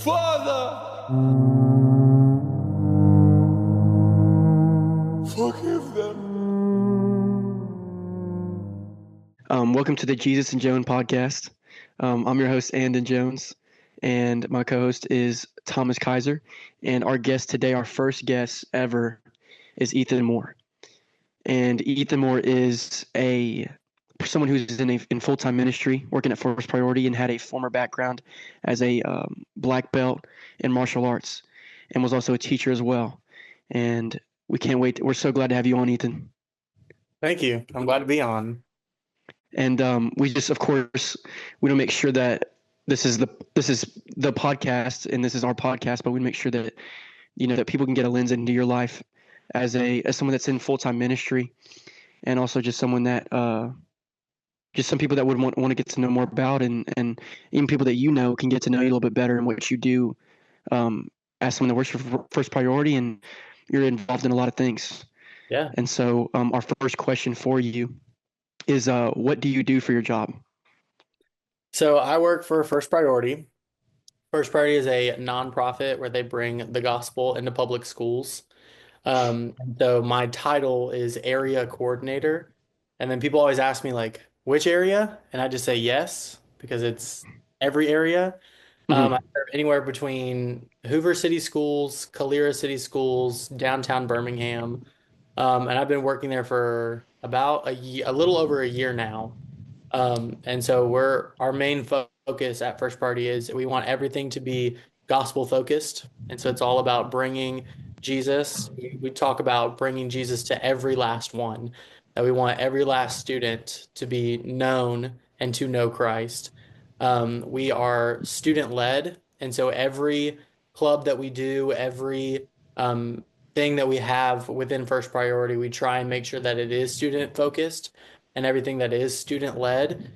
Father, forgive them. Welcome to the Jesus and Joan podcast. I'm your host, Andon Jones, and my co-host is Thomas Kaiser. And our guest today, our first guest ever, is Ethan Moore. And Ethan Moore is someone who's in full-time ministry, working at First Priority, and had a former background as a black belt in martial arts, and was also a teacher as well. And we can't wait. We're so glad to have you on, Ethan. Thank you. I'm glad to be on. And we just, of course, we don't make sure that this is the podcast and this is our podcast, but we make sure that that people can get a lens into your life as someone that's in full-time ministry, and also just someone that just some people that would want to get to know more about, and even people that can get to know you a little bit better and what you do as someone that works for First Priority, and you're involved in a lot of things. Yeah. And so our first question for you is what do you do for your job? So I work for First Priority. First Priority is a nonprofit where they bring the gospel into public schools. So my title is area coordinator. And then people always ask me, like, which area? And I just say yes, because it's every area. Mhm. I serve anywhere between Hoover City Schools, Calera City Schools, downtown Birmingham. And I've been working there for about a little over a year now. And so our main focus at First Party is we want everything to be gospel focused. And so it's all about bringing Jesus. We talk about bringing Jesus to every last one, that we want every last student to be known and to know Christ. We are student led. And so every club that we do, every thing that we have within First Priority, we try and make sure that it is student focused and everything that is student led,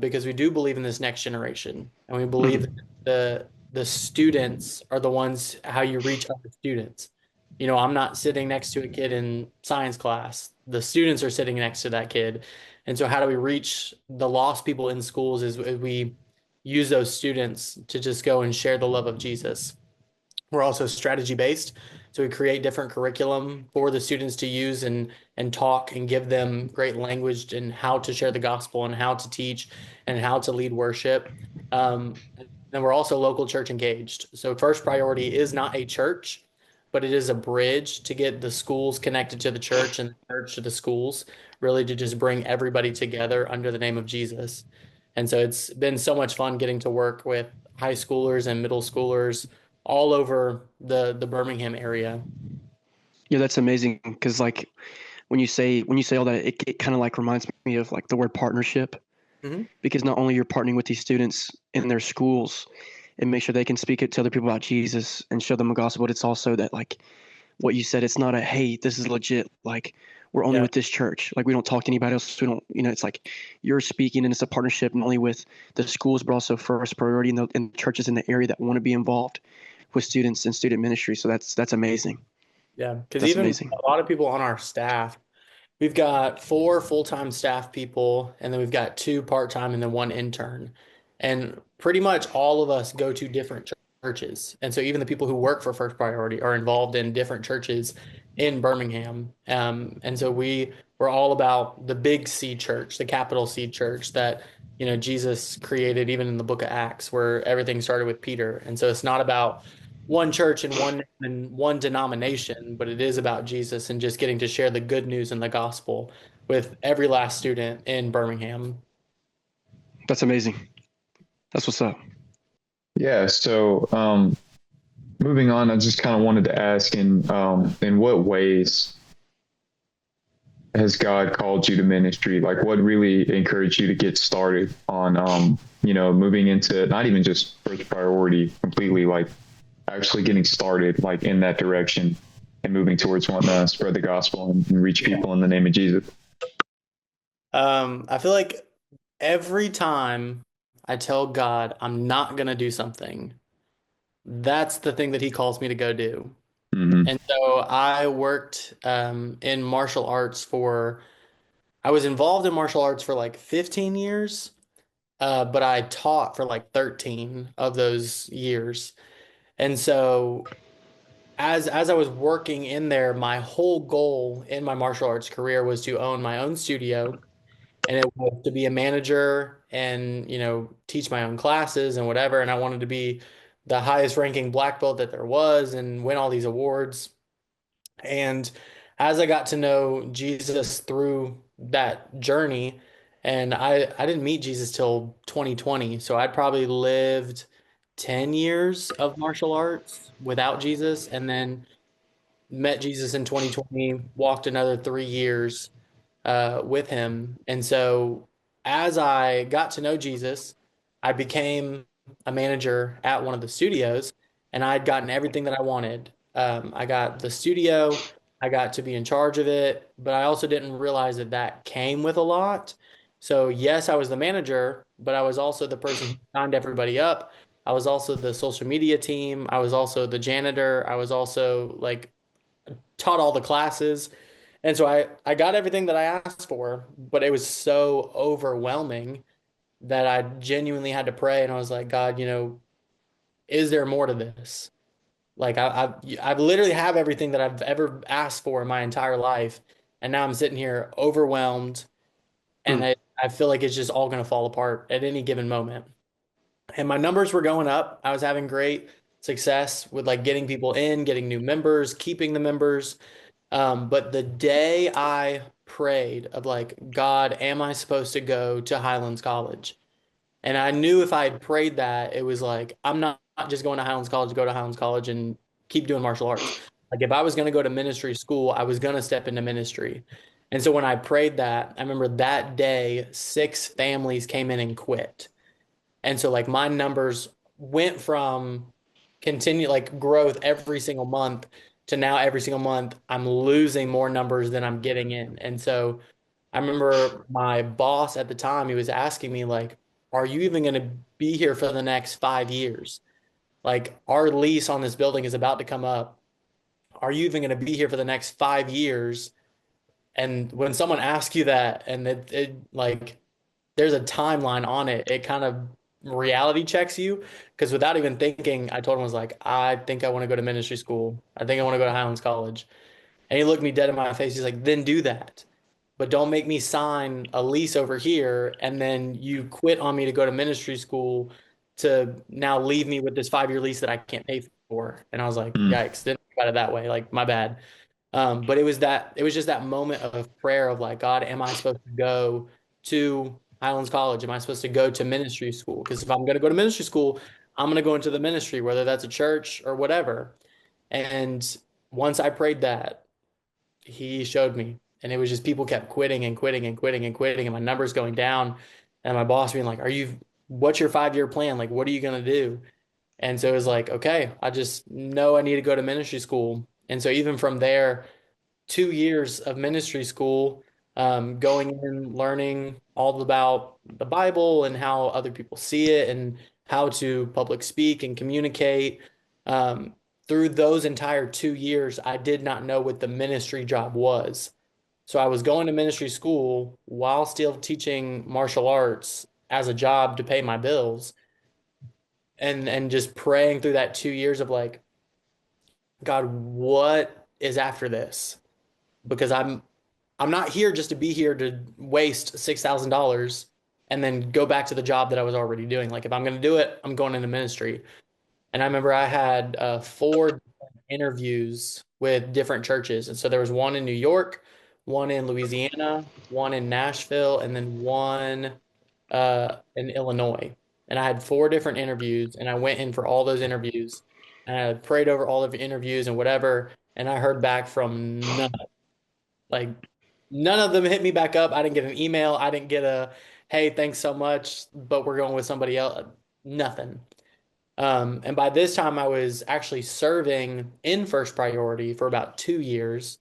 because we do believe in this next generation, and we believe the students are the ones how you reach other students. I'm not sitting next to a kid in science class. The students are sitting next to that kid. And so how do we reach the lost people in schools is we use those students to just go and share the love of Jesus. We're also strategy based. So we create different curriculum for the students to use and talk and give them great language and how to share the gospel and how to teach and how to lead worship. Then we're also local church engaged. So First Priority is not a church, but it is a bridge to get the schools connected to the church and the church to the schools, really to just bring everybody together under the name of Jesus. And so it's been so much fun getting to work with high schoolers and middle schoolers all over the Birmingham area. Yeah, that's amazing, because like when you say all that, it kind of like reminds me of like the word partnership, because not only you're partnering with these students in their schools and make sure they can speak it to other people about Jesus and show them the gospel, but it's also that, like what you said, it's not a, hey, this is legit, like we're only with this church, like we don't talk to anybody else, we don't, it's like you're speaking, and it's a partnership not only with the schools but also First Priority and churches in the area that want to be involved with students and student ministry. So that's amazing. Yeah, because even amazing. A lot of people on our staff, we've got 4 full-time staff people, and then we've got 2 part-time and then 1 intern. And pretty much all of us go to different churches. And so even the people who work for First Priority are involved in different churches in Birmingham. And so we're all about the big C church, the capital C church that, Jesus created even in the book of Acts, where everything started with Peter. And so it's not about one church and one denomination, but it is about Jesus and just getting to share the good news and the gospel with every last student in Birmingham. That's amazing. That's what's up. Yeah. So, moving on, I just kind of wanted to ask in what ways has God called you to ministry? Like, what really encouraged you to get started on, moving into not even just First Priority completely, like actually getting started like in that direction and moving towards wanting to spread the gospel and reach people in the name of Jesus? I feel like every time I tell God I'm not going to do something, that's the thing that he calls me to go do. Mm-hmm. And so I worked in martial arts I was involved in martial arts for like 15 years. but I taught for like 13 of those years. And so as I was working in there, my whole goal in my martial arts career was to own my own studio, and it was to be a manager and, teach my own classes and whatever. And I wanted to be the highest ranking black belt that there was and win all these awards. And as I got to know Jesus through that journey, and I didn't meet Jesus till 2020, so I'd probably lived 10 years of martial arts without Jesus, and then met Jesus in 2020, walked another 3 years with him. And so as I got to know Jesus, I became a manager at one of the studios, and I'd gotten everything that I wanted. I got the studio, I got to be in charge of it, but I also didn't realize that that came with a lot. So, yes, I was the manager, but I was also the person who signed everybody up. I was also the social media team. I was also the janitor. I was also like taught all the classes. And so I got everything that I asked for, but it was so overwhelming that I genuinely had to pray. And I was like, God, is there more to this? Like I've literally have everything that I've ever asked for in my entire life. And now I'm sitting here overwhelmed, and Hmm. I feel like it's just all going to fall apart at any given moment. And my numbers were going up. I was having great success with like getting people in, getting new members, keeping the members. But the day I prayed of like, God, am I supposed to go to Highlands College? And I knew if I had prayed that, it was like, I'm not just going to Highlands College to go to Highlands College and keep doing martial arts. Like if I was going to go to ministry school, I was going to step into ministry. And so when I prayed that, I remember that day, 6 families came in and quit. And so like my numbers went from continue like growth every single month to now every single month I'm losing more numbers than I'm getting in. And so I remember my boss at the time, he was asking me like, are you even going to be here for the next 5 years? Like our lease on this building is about to come up. Are you even going to be here for the next 5 years? And when someone asks you that and it like there's a timeline on it, it kind of reality checks you. Because without even thinking, I told him, I was like, I think I want to go to ministry school. I think I want to go to Highlands College. And he looked me dead in my face. He's like, then do that. But don't make me sign a lease over here and then you quit on me to go to ministry school to now leave me with this 5 year lease that I can't pay for. And I was like, Mm. yikes, didn't think about it that way. Like, my bad. But it was just that moment of prayer of like, God, am I supposed to go to Highlands College? Am I supposed to go to ministry school? Because if I'm going to go to ministry school, I'm going to go into the ministry, whether that's a church or whatever. And once I prayed that, he showed me. And it was just people kept quitting and quitting and quitting and quitting, and my numbers going down. And my boss being like, what's your 5 year plan? Like, what are you going to do? And so it was like, okay, I just know I need to go to ministry school. And so even from there, 2 years of ministry school, going in, learning all about the Bible and how other people see it and how to public speak and communicate. Um, Through those entire 2 years, I did not know what the ministry job was. So I was going to ministry school while still teaching martial arts as a job to pay my bills, and just praying through that 2 years of like, God, what is after this? Because I'm not here just to be here to waste $6,000 and then go back to the job that I was already doing. Like if I'm going to do it, I'm going into ministry. And I remember I had 4 interviews with different churches. And so there was one in New York, one in Louisiana, one in Nashville, and then one in Illinois. And I had 4 different interviews, and I went in for all those interviews. And I prayed over all of the interviews and whatever. And I heard back from none. Like none of them hit me back up. I didn't get an email. I didn't get a, hey, thanks so much, but we're going with somebody else. Nothing. And by this time, I was actually serving in first priority for about 2 years.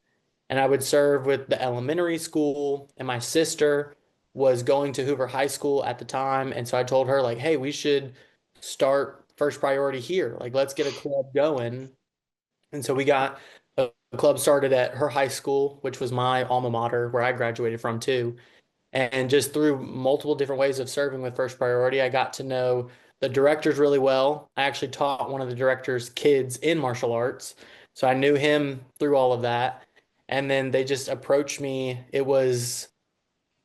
And I would serve with the elementary school, and my sister was going to Hoover High School at the time. And so I told her, like, hey, we should start first priority here. Like, let's get a club going. And so we got a club started at her high school, which was my alma mater, where I graduated from too. And just through multiple different ways of serving with First Priority, I got to know the directors really well. I actually taught one of the director's kids in martial arts. So I knew him through all of that. And then they just approached me. It was,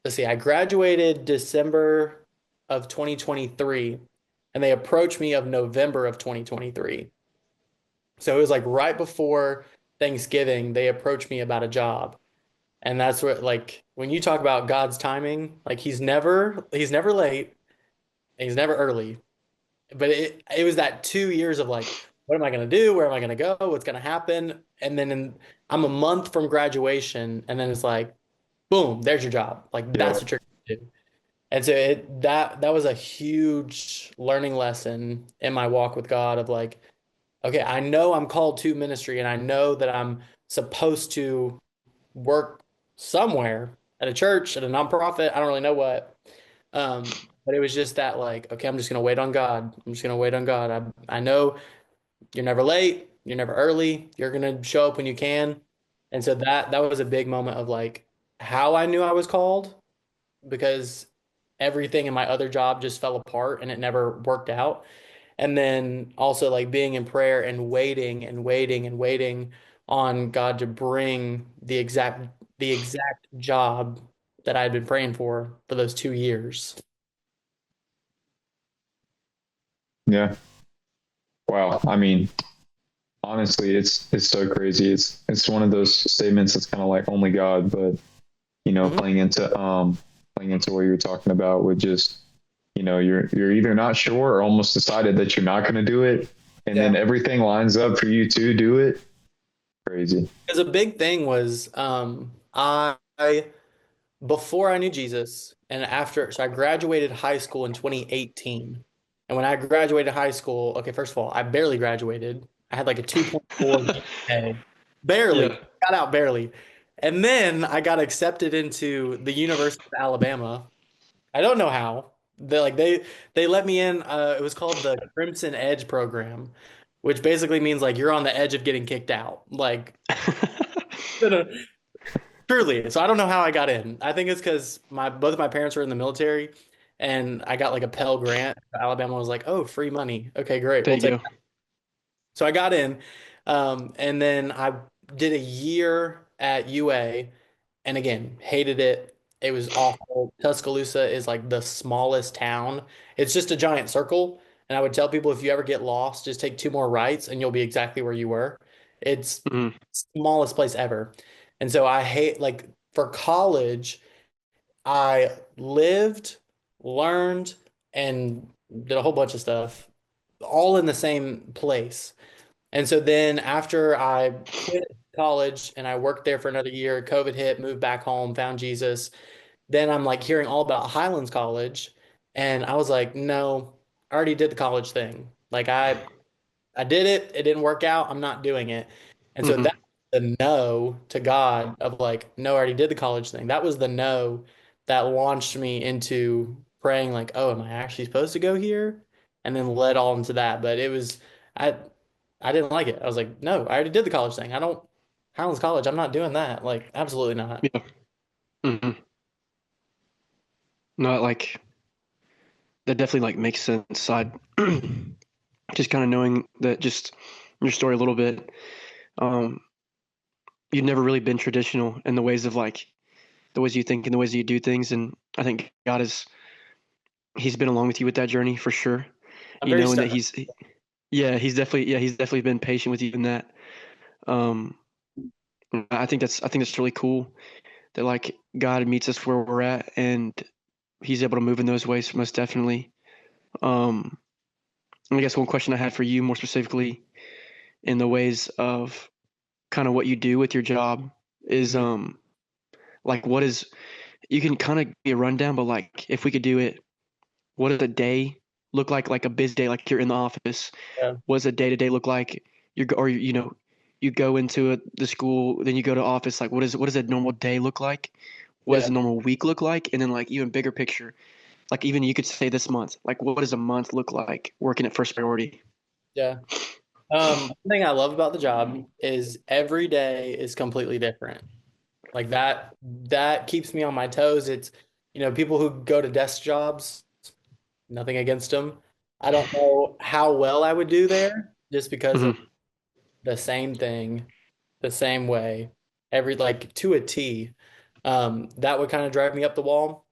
let's see, I graduated December of 2023, and they approached me of November of 2023. So it was like right before Thanksgiving, they approached me about a job. And that's what, like, when you talk about God's timing, like he's never late and he's never early. But it was that 2 years of like, what am I going to do? Where am I going to go? What's going to happen? And then I'm a month from graduation, and then it's like, boom, there's your job. Like Yeah. that's what you're going to do. And so that was a huge learning lesson in my walk with God of like, okay, I know I'm called to ministry, and I know that I'm supposed to work somewhere at a church, at a nonprofit. I don't really know what. But it was just that like, okay, I'm just gonna wait on God. I'm just gonna wait on God. I know you're never late, you're never early, you're gonna show up when you can. And so that was a big moment of like how I knew I was called, because everything in my other job just fell apart and it never worked out. And then also like being in prayer and waiting and waiting and waiting on God to bring the exact job that I had been praying for those 2 years. Yeah. Wow. I mean, honestly, it's so crazy. It's one of those statements that's kind of like only God, but Mhm. playing into what you're talking about with just, you're either not sure or almost decided that you're not going to do it, and then Yeah. everything lines up for you to do it. Crazy. Because a big thing was I before I knew Jesus and after, so I graduated high school in 2018. And when I graduated high school, okay, first of all, I barely graduated. I had like a 2.4 GPA. Barely. Yeah. Got out barely. And then I got accepted into the University of Alabama. I don't know how. They let me in. It was called the Crimson Edge program, which basically means like you're on the edge of getting kicked out. Like truly. So I don't know how I got in. I think it's because my both of my parents were in the military, and I got like a Pell Grant. Alabama was like, "Oh, free money. Okay, great. There We'll you take." go. So I got in, and then I did a year at UA, and again, hated it. It was awful. Tuscaloosa is like the smallest town. It's just a giant circle. And I would tell people if you ever get lost, just take two more rights and you'll be exactly where you were. It's Mhm. smallest place ever. And so I hate like for college, I lived, learned, and did a whole bunch of stuff all in the same place. And so then after I quit college and I worked there for another year, COVID hit, moved back home, found Jesus. Then I'm like hearing all about Highlands College, and I was like, no, I already did the college thing. Like I did it, it didn't work out, I'm not doing it. And so Mhm. that the no to God of like, no, I already did the college thing. That was the no that launched me into praying like, oh, am I actually supposed to go here? And then led all into that. But it was I I didn't like it. I was like, no, I already did the college thing. I don't Highlands College, I'm not doing that. Like, absolutely not. Yeah. Mhm. No, like that definitely like makes sense. I just kind of knowing that just your story a little bit. Um, you've never really been traditional in the ways of like the ways you think and the ways that you do things, and I think God is He's been along with you with that journey for sure. I'm very And that stubborn. he's definitely been patient with you in that. Um, I think that's really cool that like God meets us where we're at and He's able to move in those ways most definitely. Um, and I guess one question I had for you more specifically in the ways of kind of what you do with your job is Mhm. like what is you can kind of be a rundown, but like if we could do it, what does a day look like a busy day, like you're in the office? Yeah. What does a day to day look like? Or you go into the school, then you go to office. Like what does a normal day look like? What does Yeah. a normal week look like? And then like even bigger picture, like even you could say this month, like what does a month look like working at First Priority? Yeah. One thing I love about the job is every day is completely different. Like that keeps me on my toes. people who go to desk jobs, nothing against them. I don't know how well I would do there just because of Hmm. the same thing, the same way, every like to a T. That would kind of drive me up the wall.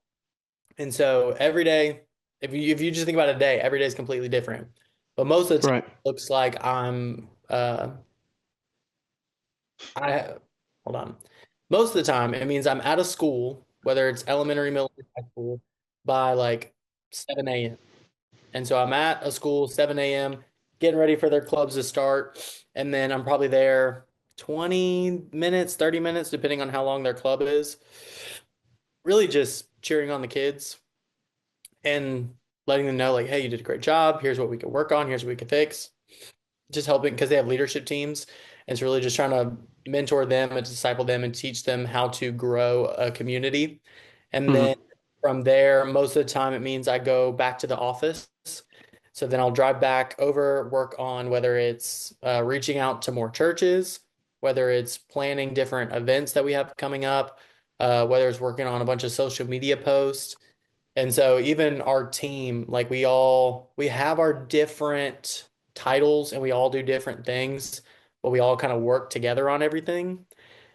And so every day, if you just think about a day, every day is completely different. But most of the time, Right. it looks like I hold on. Most of the time, it means I'm out of school, whether it's elementary, middle, or high school, by like 7 a.m. And so I'm at a school 7 a.m., getting ready for their clubs to start. And then I'm probably there 20 minutes, 30 minutes, depending on how long their club is. Really just cheering on the kids and letting them know, like, hey, you did a great job. Here's what we could work on. Here's what we could fix. Just helping because they have leadership teams. And it's really just trying to mentor them and disciple them and teach them how to grow a community. And Hmm. then from there, most of the time, it means I go back to the office. So then I'll drive back over, work on whether it's reaching out to more churches, whether it's planning different events that we have coming up, whether it's working on a bunch of social media posts. And so even our team, like we have our different titles and we all do different things, but we all kind of work together on everything.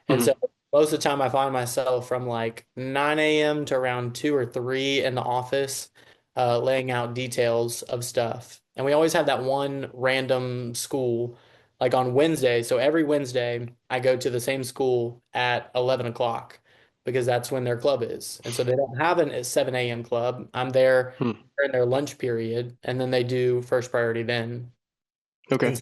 And so Hmm. most of the time I find myself from like 9 a.m. to around 2 or 3 in the office, laying out details of stuff. And we always have that one random school, like on Wednesday. So every Wednesday I go to the same school at 11 o'clock because that's when their club is. And so they don't have an 7 a.m. club. I'm there Hmm. during their lunch period, and then they do first priority then. Okay. And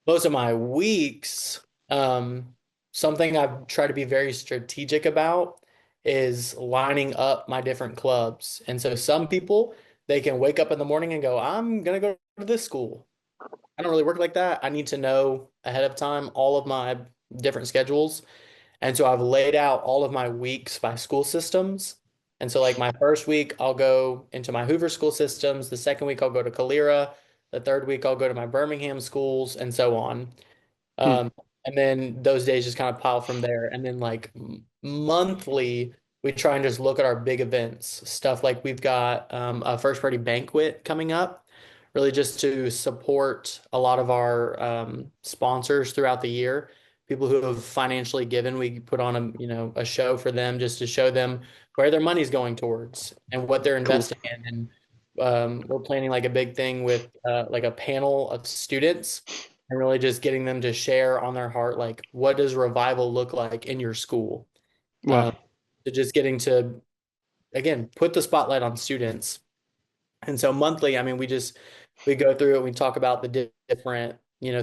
most of my weeks, something I've tried to be very strategic about is lining up my different clubs. And so some people, they can wake up in the morning and go, I'm going to go to this school. I don't really work like that. I need to know ahead of time all of my different schedules. And so I've laid out all of my weeks by school systems. And so, like, my first week, I'll go into my Hoover school systems. The second week, I'll go to Calera. The third week, I'll go to my Birmingham schools, and so on. Hmm. And then those days just kind of pile from there. And then like monthly, we try and just look at our big events, stuff like we've got a first party banquet coming up, really just to support a lot of our sponsors throughout the year. People who have financially given, we put on a show for them just to show them where their money's going towards and what they're Cool. investing in. And we're planning like a big thing with like a panel of students and really just getting them to share on their heart, like, what does revival look like in your school? Wow. Um, to just getting to, again, put the spotlight on students. And so monthly, I mean, we go through it. We talk about the different,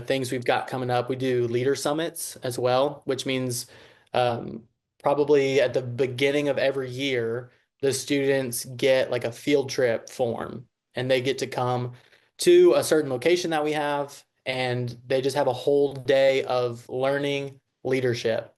things we've got coming up. We do leader summits as well, which means um, probably at the beginning of every year, the students get like a field trip form and they get to come to a certain location that we have, and they just have a whole day of learning leadership.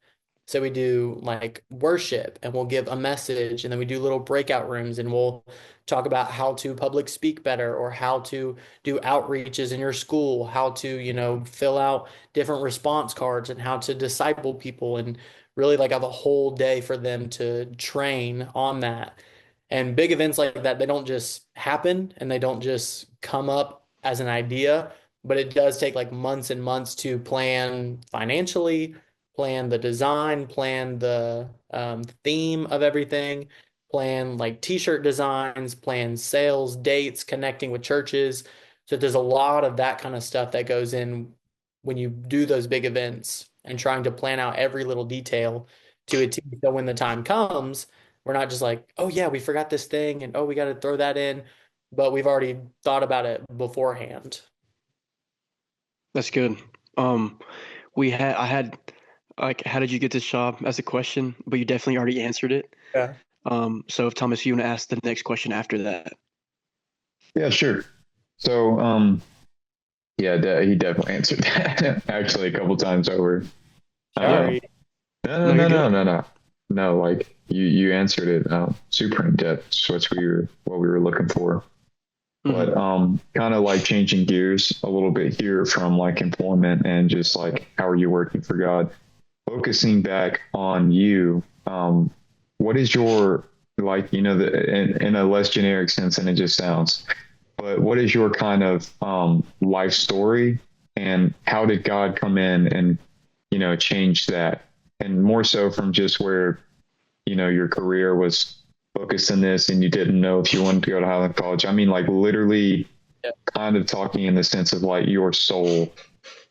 So we do like worship and we'll give a message, and then we do little breakout rooms and we'll talk about how to public speak better or how to do outreaches in your school, how to, fill out different response cards and how to disciple people, and really like have a whole day for them to train on that. And big events like that, they don't just happen and they don't just come up as an idea, but it does take like months and months to plan financially, plan the design, plan the theme of everything, plan like t-shirt designs, plan sales, dates, connecting with churches. So there's a lot of that kind of stuff that goes in when you do those big events and trying to plan out every little detail to it. So when the time comes, we're not just like, oh yeah, we forgot this thing and oh, we got to throw that in, but we've already thought about it beforehand. That's good. Um, I had like, how did you get this job as a question, but you definitely already answered it. Yeah. So if Thomas, you want to ask the next question after that. Yeah, sure. So, yeah, he definitely answered that actually a couple times over. Sorry. No, No, no, you're no, good. no, no, no. No, like you answered it super in depth. So what we were looking for. Mhm. But kind of like changing gears a little bit here from like employment and just like how are you working for God? Focusing back on you, what is your like, in a less generic sense than it just sounds. But what is your kind of life story, and how did God come in and, change that? And more so from just where, your career was focused in this and you didn't know if you wanted to go to Highland College. I mean, like literally kind of talking in the sense of like your soul.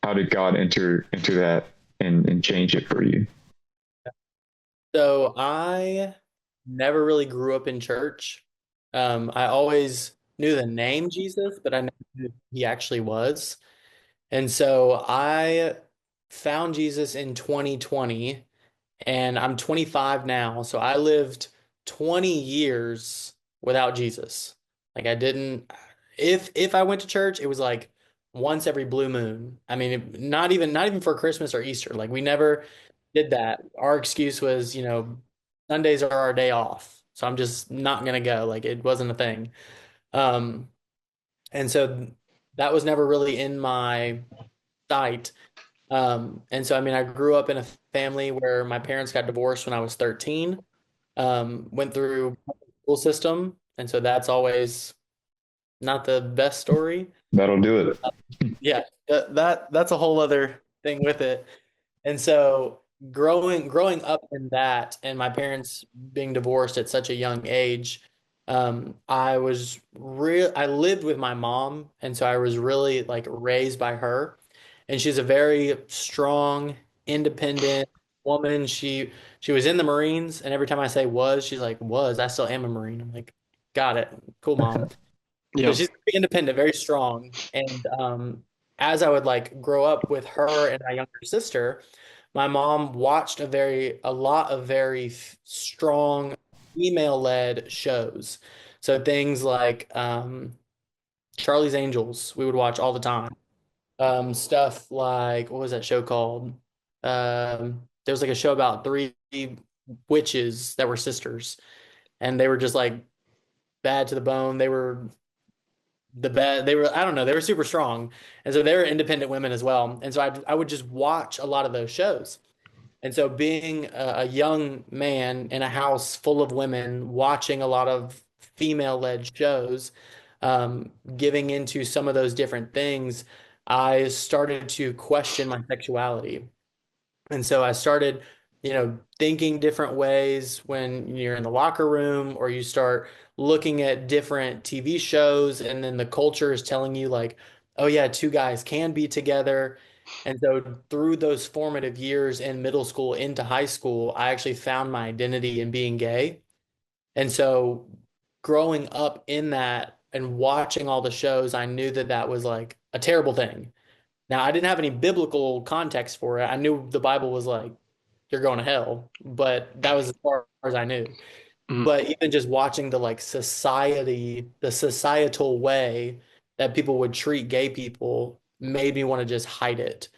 How did God enter into that and change it for you? So I never really grew up in church. I always knew the name Jesus, but I never knew who he actually was. And so I found Jesus in 2020, and I'm 25 now. So I lived 20 years without Jesus. Like I didn't, if I went to church, it was like once every blue moon. I mean, not even for Christmas or Easter. Like we never did that. Our excuse was, Sundays are our day off. So I'm just not gonna go. Like it wasn't a thing. Um, and so that was never really in my sight. And so, I mean, I grew up in a family where my parents got divorced when I was 13, went through school system. And so that's always not the best story. That'll do it. Yeah, that's a whole other thing with it. And so growing up in that and my parents being divorced at such a young age, I lived with my mom, and so I was really like raised by her. And she's a very strong, independent woman. She was in the Marines, and every time I say was, she's like, was, I still am a Marine. I'm like, got it. Cool, mom. So Yeah. she's very independent, very strong. And as I would like grow up with her and my younger sister, my mom watched a lot of very strong female-led shows. So things like Charlie's Angels, we would watch all the time. Stuff like what was that show called? There was like a show about three witches that were sisters, and they were just like bad to the bone. They were the bad. They were, I don't know, they were super strong, and so they were independent women as well. And so I would just watch a lot of those shows. And so being a young man in a house full of women, watching a lot of female-led shows, giving into some of those different things, I started to question my sexuality. And so I started, thinking different ways when you're in the locker room or you start looking at different TV shows, and then the culture is telling you like, oh yeah, two guys can be together. And so through those formative years in middle school into high school, I actually found my identity in being gay. And so growing up in that and watching all the shows, I knew that that was like a terrible thing. Now, I didn't have any biblical context for it. I knew the Bible was like, you're going to hell, but that was as far as I knew. Mhm. But even just watching the like the societal way that people would treat gay people made me want to just hide it.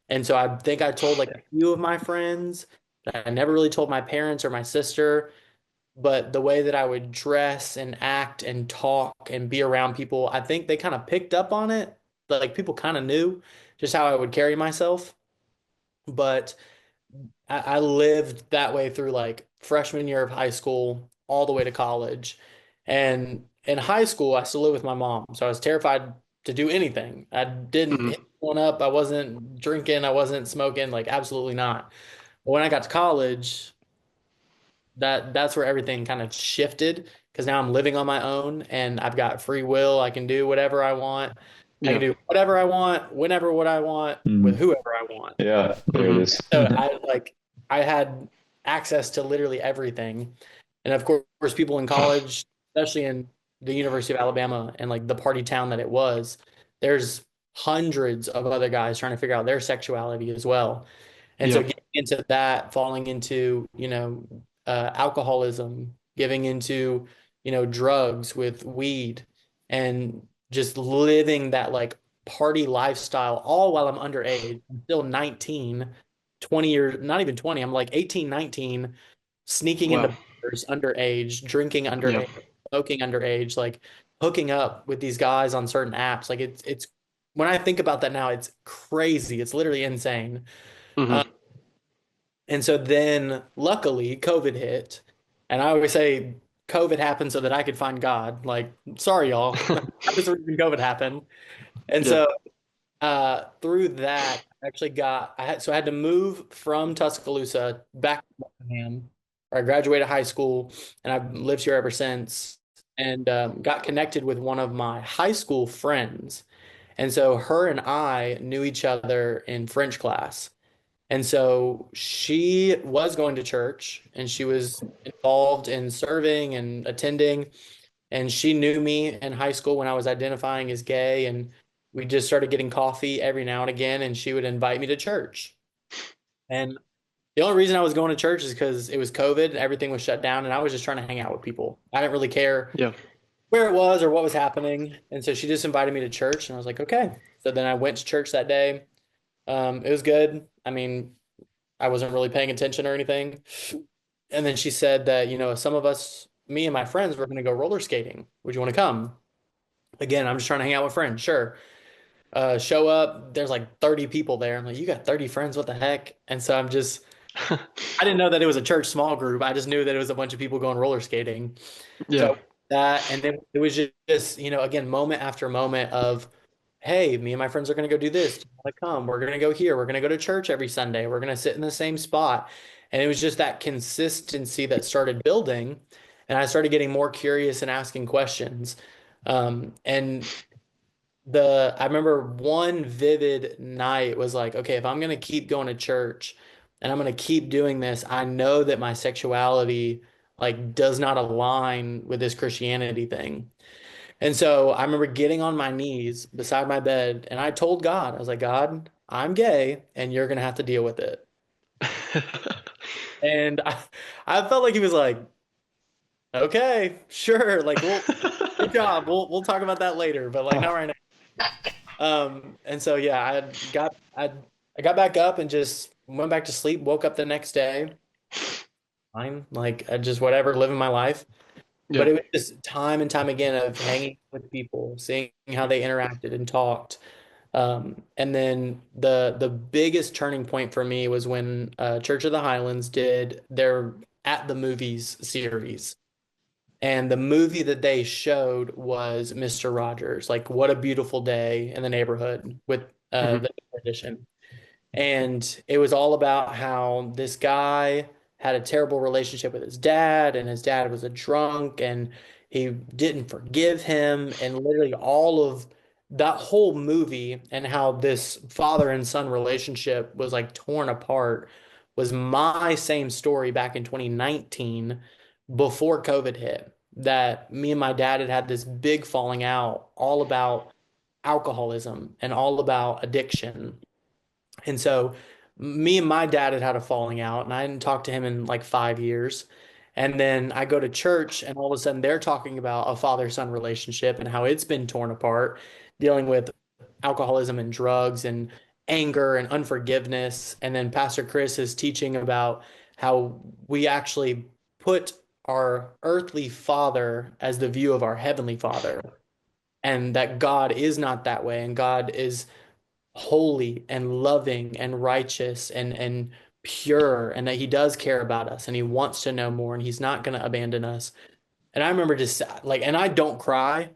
And so I think I told like a few of my friends. I never really told my parents or my sister, but the way that I would dress and act and talk and be around people, I think they kind of picked up on it. Like people kind of knew just how I would carry myself. But I lived that way through like freshman year of high school all the way to college. And in high school, I still lived with my mom. So I was terrified to do anything. I didn't Mhm. hit one up. I wasn't drinking. I wasn't smoking, like absolutely not. But when I got to college, that's where everything kind of shifted because now I'm living on my own and I've got free will. I can do whatever I want. I can Yeah. do whatever I want, whenever what I want, with Mhm. whoever I want. Yeah, there it Mhm. is. So I had access to literally everything. And of course, people in college, especially in the University of Alabama and like the party town that it was, there's hundreds of other guys trying to figure out their sexuality as well. And so Yeah. getting into that, falling into, alcoholism, giving into, drugs with weed, and just living that like party lifestyle all while I'm underage. I'm still 19, 20 years, not even 20. I'm like 18, 19, sneaking into Wow. bars underage, drinking Yeah. underage, smoking underage, like hooking up with these guys on certain apps. Like it's when I think about that now, it's crazy. It's literally insane. Hmm. And so then luckily COVID hit. And I always say COVID happened so that I could find God. Like, sorry, y'all. That was the reason COVID happened. And Yeah. so through that, I actually I had to move from Tuscaloosa back to Birmingham, where I graduated high school, and I've lived here ever since. And got connected with one of my high school friends. And so her and I knew each other in French class. And so she was going to church and she was involved in serving and attending. And she knew me in high school when I was identifying as gay. And we just started getting coffee every now and again. And she would invite me to church. And the only reason I was going to church is because it was COVID, everything was shut down, and I was just trying to hang out with people. I didn't really care Yeah. where it was or what was happening. And so she just invited me to church, and I was like, okay. So then I went to church that day. It was good. I mean, I wasn't really paying attention or anything. And then she said that, some of us, me and my friends, were going to go roller skating. Would you want to come? Again, I'm just trying to hang out with friends. Sure. Show up. There's like 30 people there. I'm like, you got 30 friends? What the heck? And so I didn't know that it was a church small group. I just knew that it was a bunch of people going roller skating. Yeah. So that, and then it was just, again, moment after moment of, hey, me and my friends are going to go do this. Do you want to come? We're going to go here. We're going to go to church every Sunday. We're going to sit in the same spot. And it was just that consistency that started building. And I started getting more curious and asking questions. And I remember one vivid night was like, okay, if I'm going to keep going to church and I'm going to keep doing this, I know that my sexuality like does not align with this Christianity thing. And so I remember getting on my knees beside my bed and I told God, I was like, God, I'm gay and you're going to have to deal with it. And I felt like he was like, okay, sure. Like, well, good job. We'll talk about that later, but like not right now. And so yeah, I got back up and just went back to sleep, woke up the next day, fine, like I just whatever, living my life. But Yeah. it was just time and time again of hanging with people, seeing how they interacted and talked. And then the biggest turning point for me was when Church of the Highlands did their At the Movies series. And the movie that they showed was Mr. Rogers, like What a Beautiful Day in the Neighborhood with Mhm. the edition. And it was all about how this guy had a terrible relationship with his dad, and his dad was a drunk, and he didn't forgive him. And literally all of that whole movie and how this father and son relationship was like torn apart was my same story back in 2019 before COVID hit. That me and my dad had this big falling out all about alcoholism and all about addiction. And so me and my dad had a falling out, and I hadn't talked to him in like 5 years. And then I go to church, and all of a sudden they're talking about a father-son relationship and how it's been torn apart, dealing with alcoholism and drugs and anger and unforgiveness. And then Pastor Chris is teaching about how we actually put our earthly father as the view of our heavenly father, and that God is not that way, and God is holy and loving and righteous and pure, and that he does care about us and he wants to know more and he's not going to abandon us. And I remember just like, and I don't cry,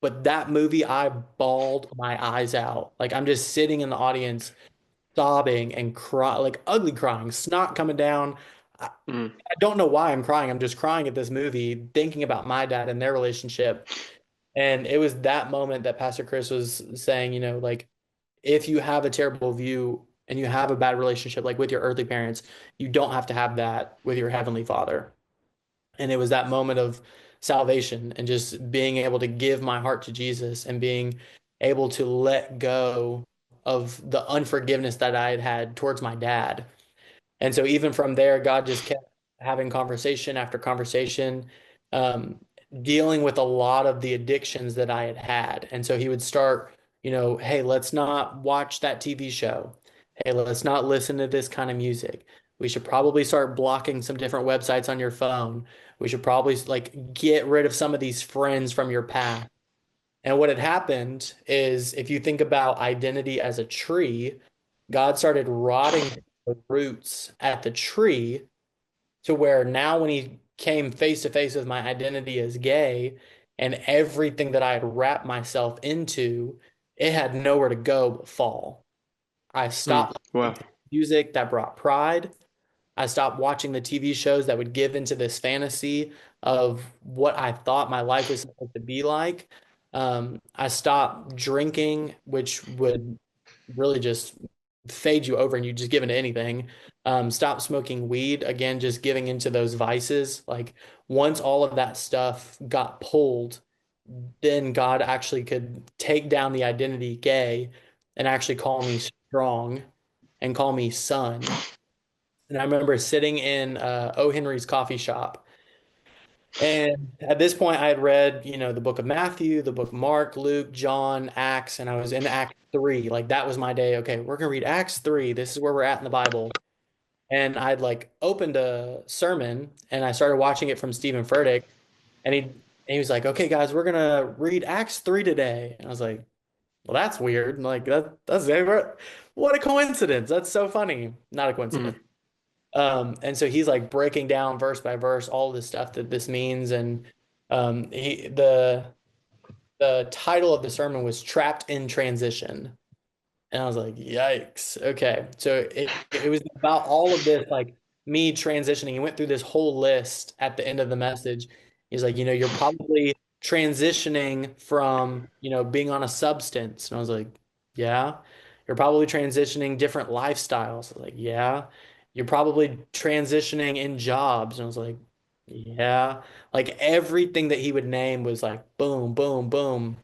but that movie, I bawled my eyes out. Like I'm just sitting in the audience sobbing and cry, like ugly crying, snot coming down. Mm. I don't know why I'm crying. I'm just crying at this movie, thinking about my dad and their relationship. And it was that moment that Pastor Chris was saying, like, if you have a terrible view and you have a bad relationship, like with your earthly parents, you don't have to have that with your heavenly father. And it was that moment of salvation and just being able to give my heart to Jesus and being able to let go of the unforgiveness that I had had towards my dad. And so even from there, God just kept having conversation after conversation, um, dealing with a lot of the addictions that I had had. And so he would start, hey, let's not watch that TV show. Hey, let's not listen to this kind of music. We should probably start blocking some different websites on your phone. We should probably like get rid of some of these friends from your past. And what had happened is if you think about identity as a tree, God started rotting the roots at the tree to where now when he came face to face with my identity as gay and everything that I had wrapped myself into, it had nowhere to go but fall. I stopped Wow. listening to music that brought pride. I stopped watching the TV shows that would give into this fantasy of what I thought my life was supposed to be like. I stopped drinking, which would really just fade you over and you just give into anything. Stop smoking weed, again, just giving into those vices. Like once all of that stuff got pulled, then God actually could take down the identity gay and actually call me strong and call me son. And I remember sitting in O. Henry's coffee shop. And at this point, I had read, the book of Matthew, the book of Mark, Luke, John, Acts, and I was in Act 3. Like that was my day. Okay, we're gonna read Acts 3. This is where we're at in the Bible. And I'd like opened a sermon and I started watching it from Stephen Furtick. And he was like, okay, guys, we're gonna read Acts 3 today. And I was like, well, that's weird. And like that's what a coincidence. That's so funny. Not a coincidence. And so he's like breaking down verse by verse all this stuff that this means, and the title of the sermon was "Trapped in Transition," and I was like, "Yikes!" Okay, so it was about all of this, like me transitioning. He went through this whole list at the end of the message. He's like, you're probably transitioning from being on a substance, and I was like, "Yeah." You're probably transitioning different lifestyles. I was like, "Yeah." You're probably transitioning in jobs. And I was like, yeah. Like everything that he would name was like boom, boom, boom.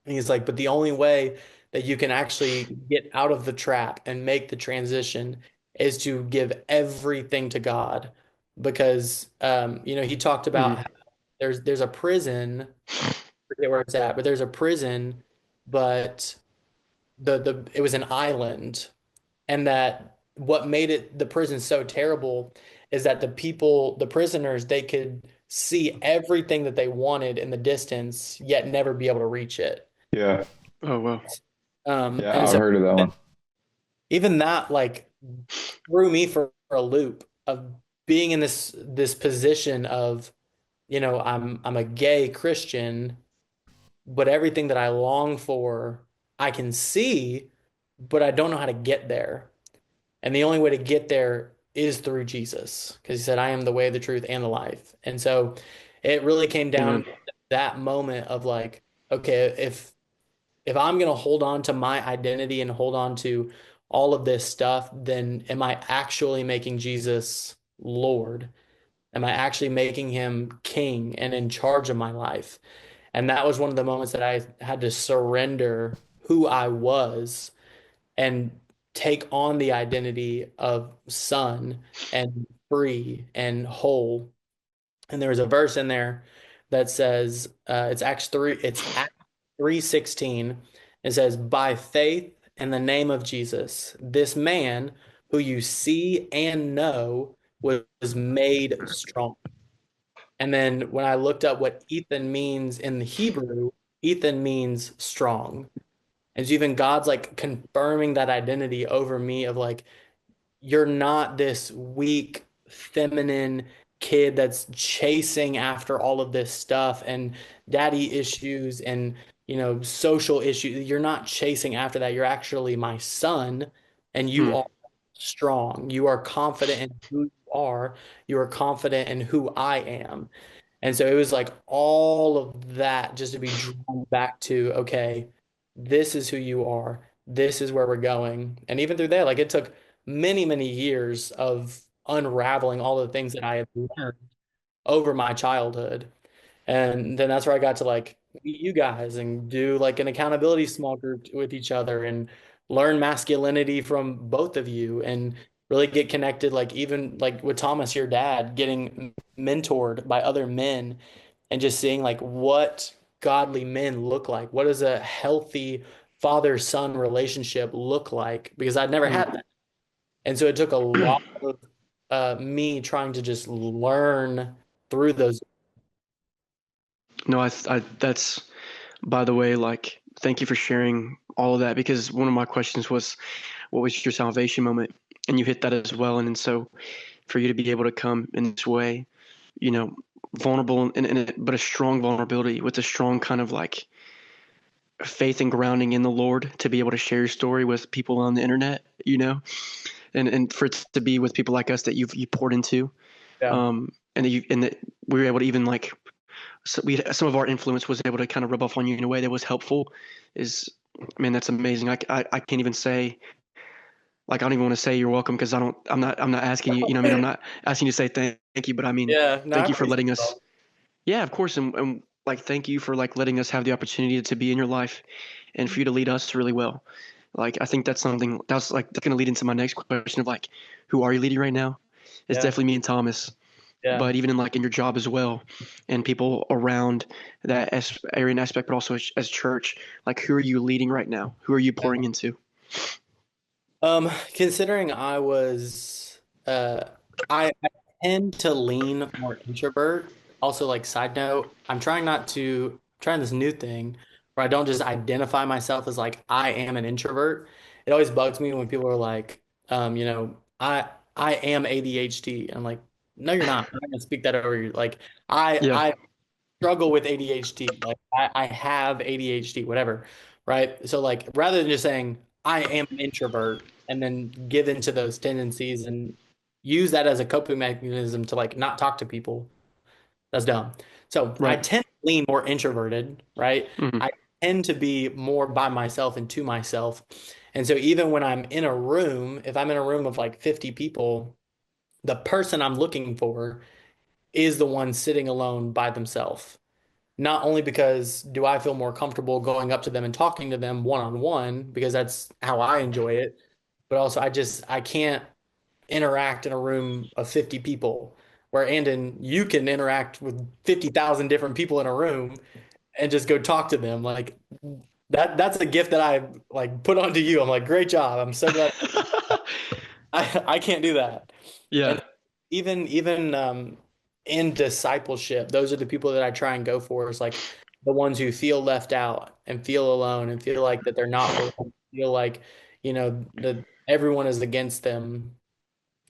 And he's like, but the only way that you can actually get out of the trap and make the transition is to give everything to God. Because he talked about how there's a prison, I forget where it's at, but there's a prison, but the it was an island, and that what made it the prison so terrible is that the prisoners, they could see everything that they wanted in the distance, yet never be able to reach it. Yeah. Oh, wow. Yeah, And I've so heard of that one. even that like threw me for a loop of being in this position of, I'm a gay Christian, but everything that I long for, I can see, but I don't know how to get there. And the only way to get there is through Jesus, because he said, I am the way, the truth, and the life. And so it really came down Amen. to that moment of like, okay, if I'm going to hold on to my identity and hold on to all of this stuff, then am I actually making Jesus Lord? Am I actually making him king and in charge of my life? And that was one of the moments that I had to surrender who I was and take on the identity of son and free and whole. And there was a verse in there that says, it's Acts 3:16. It says, by faith in the name of Jesus, this man who you see and know was made strong. And then when I looked up what Ethan means in the Hebrew, Ethan means strong. And so even God's like confirming that identity over me of like, you're not this weak, feminine kid that's chasing after all of this stuff and daddy issues and, social issues. You're not chasing after that. You're actually my son, and you Hmm. are strong. You are confident in who you are. You are confident in who I am. And so it was like all of that just to be drawn back to, okay, this is who you are. This is where we're going. And even through there, like it took many, many years of unraveling all the things that I had learned over my childhood. And then that's where I got to like meet you guys and do like an accountability small group with each other and learn masculinity from both of you and really get connected, like even like with Thomas, your dad, getting mentored by other men and just seeing like what godly men look like. What does a healthy father-son relationship look like? Because I'd never had that. And so it took a lot of me trying to just learn through those. No, that's, by the way, like, thank you for sharing all of that, because one of my questions was, what was your salvation moment? And you hit that as well. And so for you to be able to come in this way you know, vulnerable but a strong vulnerability with a strong kind of like faith and grounding in the Lord to be able to share your story with people on the internet, and for it to be with people like us that you poured into, Yeah. and that we were able to even like, so some of our influence was able to kind of rub off on you in a way that was helpful. Man, that's amazing. I can't even say, like, I don't even want to say you're welcome, because I'm not asking you, I mean, I'm not asking you to say thank you, but I mean, Yeah. No, I thank you for appreciate letting it. us. Yeah, of course. And like, thank you for like letting us have the opportunity to be in your life and for you to lead us really well. Like, I think that's something that's going to lead into my next question of like, who are you leading right now? It's Yeah. definitely me and Thomas, Yeah. but even in like in your job as well, and people around that area and aspect, but also as church, like, who are you leading right now? Who are you pouring into? Considering I tend to lean more introvert. Also, like, side note, I'm trying this new thing where I don't just identify myself as like I am an introvert. It always bugs me when people are like, I am ADHD. I'm like, no, you're not. I'm not gonna speak that over you. Like, Yeah. I struggle with ADHD. Like, I have ADHD, whatever. Right. So, like, rather than just saying I am an introvert and then give into those tendencies and use that as a coping mechanism to like not talk to people, that's dumb. So I Right. tend to lean more introverted, right? Mm-hmm. I tend to be more by myself and to myself. And so even when I'm in a room, if I'm in a room of like 50 people, the person I'm looking for is the one sitting alone by themselves. Not only because do I feel more comfortable going up to them and talking to them one on one, because that's how I enjoy it, but also I can't interact in a room of 50 people. Where Andon, you can interact with 50,000 different people in a room and just go talk to them. Like, that's a gift that I like put onto you. I'm like, great job. I'm so glad. I can't do that. And Yeah. even in discipleship, those are the people that I try and go for, is like the ones who feel left out and feel alone and feel like that they're not welcome, feel like, that everyone is against them.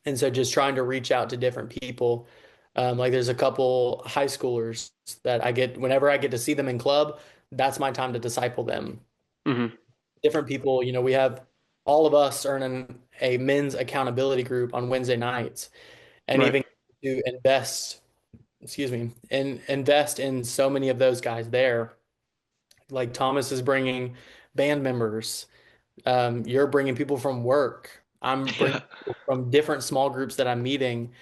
And so just trying to reach out to different people. Like, there's a couple high schoolers that whenever I get to see them in club, that's my time to disciple them. Mm-hmm. Different people, we have all of us are in a men's accountability group on Wednesday nights, and Right. even to invest in so many of those guys there. Like, Thomas is bringing band members. You're bringing people from work. I'm bringing Yeah. people from different small groups that I'm meeting.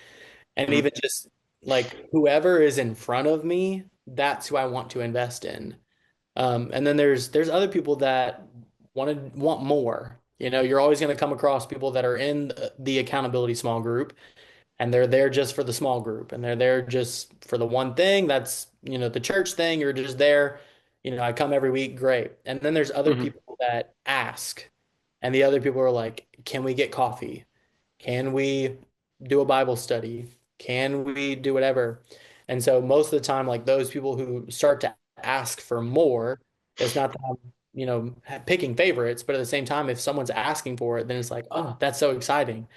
And Mm-hmm. even just like whoever is in front of me, that's who I want to invest in. And then there's other people that want more. You're always going to come across people that are in the accountability small group, and they're there just for the small group, and they're there just for the one thing that's, the church thing. You're just there. I come every week, great. And then there's other Mm-hmm. people that ask, and the other people are like, can we get coffee? Can we do a Bible study? Can we do whatever? And so most of the time, like, those people who start to ask for more, it's not that I'm, picking favorites, but at the same time, if someone's asking for it, then it's like, oh, that's so exciting.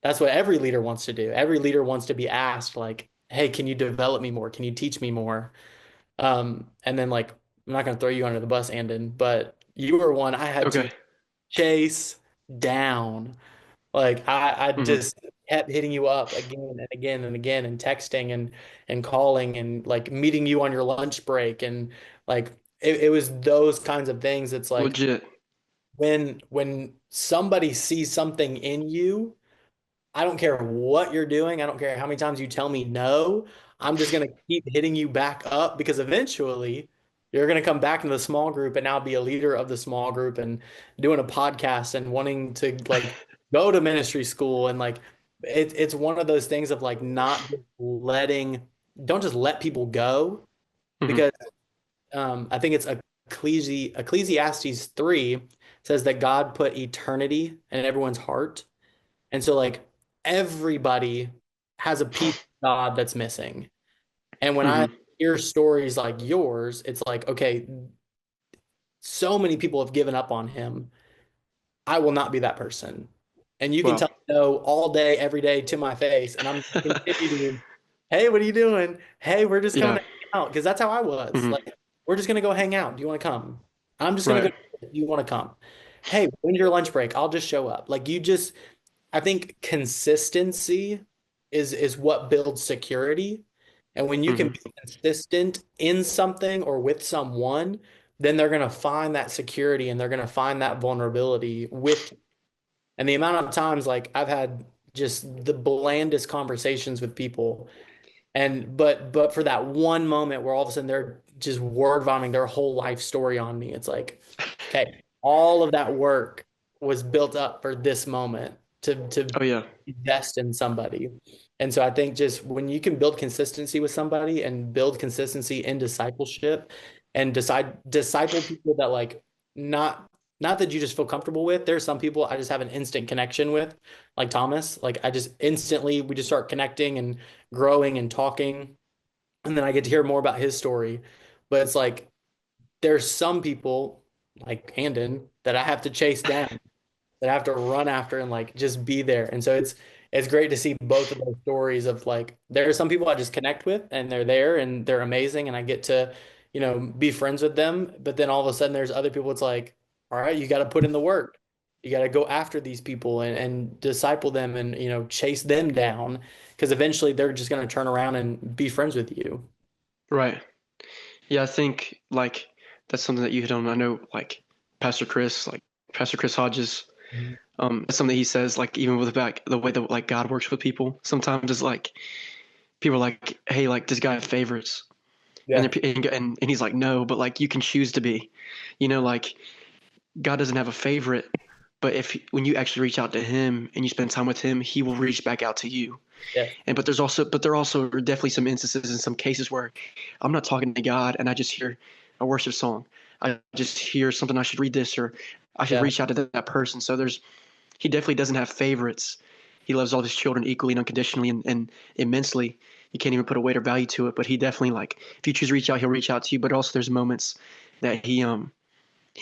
That's what every leader wants to do. Every leader wants to be asked, like, hey, can you develop me more? Can you teach me more? And then, like, I'm not going to throw you under the bus, Andon, but you were one I had Okay. to chase down. Like, I Mm-hmm. just kept hitting you up again and again and again, and texting and calling and like meeting you on your lunch break, and like it was those kinds of things. It's like Legit. when somebody sees something in you, I don't care what you're doing. I don't care how many times you tell me no. I'm just going to keep hitting you back up, because eventually you're going to come back into the small group and now be a leader of the small group and doing a podcast and wanting to like go to ministry school. And like, it's one of those things of like not just don't just let people go, Mm-hmm. because I think it's Ecclesiastes 3 says that God put eternity in everyone's heart. And so, like, everybody has a piece of God that's missing. And when I Mm-hmm. hear stories like yours, it's like, okay, so many people have given up on him. I will not be that person. And you can Wow. tell me no all day, every day to my face, and I'm going to continue to Hey, what are you doing? Hey, we're just coming Yeah. to hang out. Because that's how I was. Hmm. Like, we're just gonna go hang out. Do you want to come? I'm just gonna go. Right. Do you want to come? Hey, when's your lunch break? I'll just show up. Like you just I think consistency is what builds security. And when you can Hmm. be consistent in something or with someone, then they're gonna find that security and they're gonna find that vulnerability with you. And the amount of times like I've had just the blandest conversations with people and but for that one moment where all of a sudden they're just word vomiting their whole life story on me, it's like, okay, all of that work was built up for this moment to Oh yeah. invest in somebody. And so I think just when you can build consistency with somebody and build consistency in discipleship and decide disciple people that like not not that you just feel comfortable with. There's some people I just have an instant connection with, like Thomas. Like I just instantly we just start connecting and growing and talking. And then I get to hear more about his story. But it's like there's some people like Andon that I have to chase down, that I have to run after and like just be there. And so it's great to see both of those stories of like there are some people I just connect with and they're there and they're amazing and I get to, be friends with them. But then all of a sudden there's other people it's like, all right, you got to put in the work. You got to go after these people and disciple them and chase them down because eventually they're just going to turn around and be friends with you. Right. Yeah, I think like that's something that you hit on. I know like Pastor Chris Hodges, Mhm. that's something he says, like even with the way that like God works with people. Sometimes it's like people are like, hey, like does God have favorites? And, Yeah. and he's like, no, but like you can choose to be, like God doesn't have a favorite, but when you actually reach out to him and you spend time with him, he will reach back out to you. Yeah. And but there also are definitely some instances in some cases where I'm not talking to God and I just hear a worship song. I just hear something, I should read this, or I should Yeah. reach out to that person. So he definitely doesn't have favorites. He loves all his children equally and unconditionally and immensely. You can't even put a weight or value to it, but he definitely, like, if you choose to reach out, he'll reach out to you. But also there's moments that he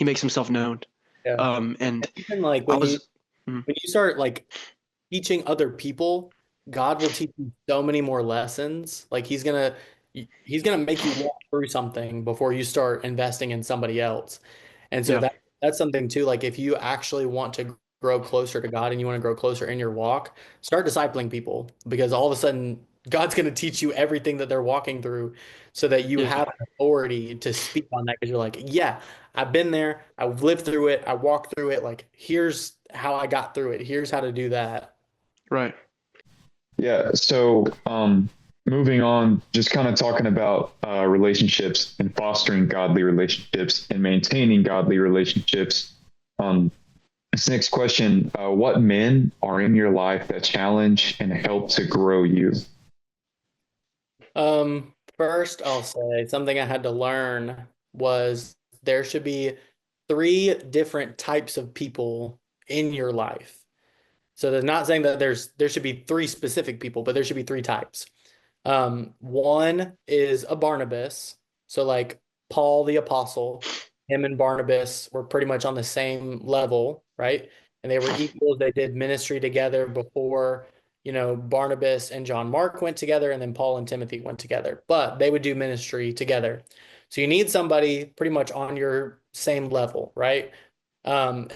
makes himself known. Yeah. And Even like I when you was mm, when you start like teaching other people, God will teach you so many more lessons. Like he's gonna make you walk through something before you start investing in somebody else. And so yeah, that's something too. Like if you actually want to grow closer to God and you want to grow closer in your walk, start discipling people because all of a sudden God's going to teach you everything that they're walking through so that you yeah, have an authority to speak on that because you're like, yeah, I've been there, I've lived through it, I walked through it. Like here's how I got through it. Here's how to do that. right. Yeah. So, moving on, just kind of talking about relationships and fostering godly relationships and maintaining godly relationships. Um, this next question: what men are in your life that challenge and help to grow you? First, I'll say something I had to learn was there should be three different types of people in your life. So they're not saying that there should be three specific people, but there should be three types. One is a Barnabas. So like Paul the apostle, him and Barnabas were pretty much on the same level, right? And they were equals. They did ministry together before, Barnabas and John Mark went together, and then Paul and Timothy went together. But they would do ministry together. So you need somebody pretty much on your same level, right?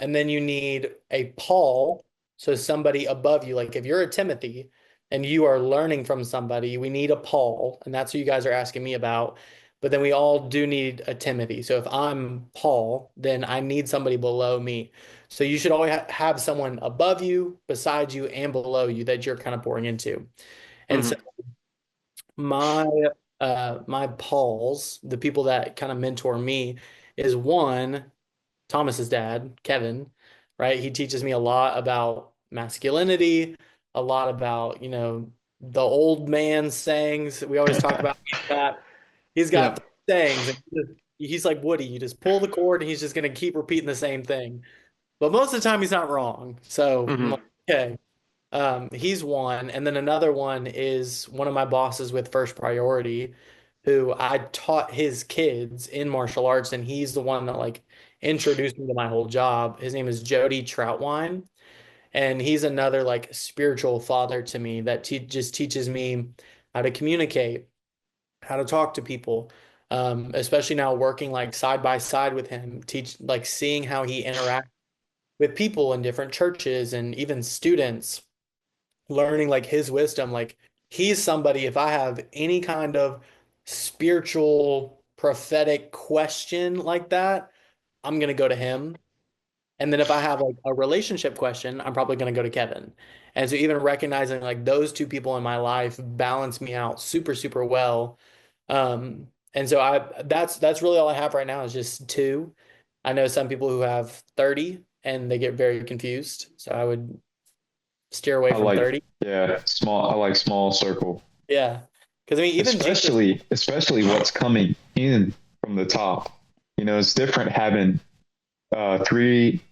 And then you need a Paul, so somebody above you. Like if you're a Timothy and you are learning from somebody, we need a Paul, and that's who you guys are asking me about. But then we all do need a Timothy. So if I'm Paul, then I need somebody below me. So you should always have someone above you, beside you, and below you that you're kind of pouring into. And so Hmm. my my Pauls, the people that kind of mentor me, is one, Thomas's dad, Kevin, right? He teaches me a lot about masculinity, a lot about, the old man sayings. We always talk about he's got Yeah. three sayings and he's like Woody, you just pull the cord and he's just gonna keep repeating the same thing. But most of the time he's not wrong. So I'm like, Hmm. okay. He's one, and then another one is one of my bosses with First Priority, who I taught his kids in martial arts, and he's the one that like introduced me to my whole job. His name is Jody Troutwine, and he's another like spiritual father to me that just teaches me how to communicate, how to talk to people. Especially now working like side by side with him, like seeing how he interacts with people in different churches and even students, learning like his wisdom. Like he's somebody, if I have any kind of spiritual prophetic question like that, I'm gonna go to him. And then if I have like a relationship question, I'm probably gonna go to Kevin. And so even recognizing like those two people in my life balance me out super, super well. And so that's really all I have right now is just two. I know some people who have 30 and they get very confused. So I would steer away I from like, 30. yeah, small. I like small circle, Yeah. Because I mean, even Jesus, especially what's coming in from the top. It's different having three,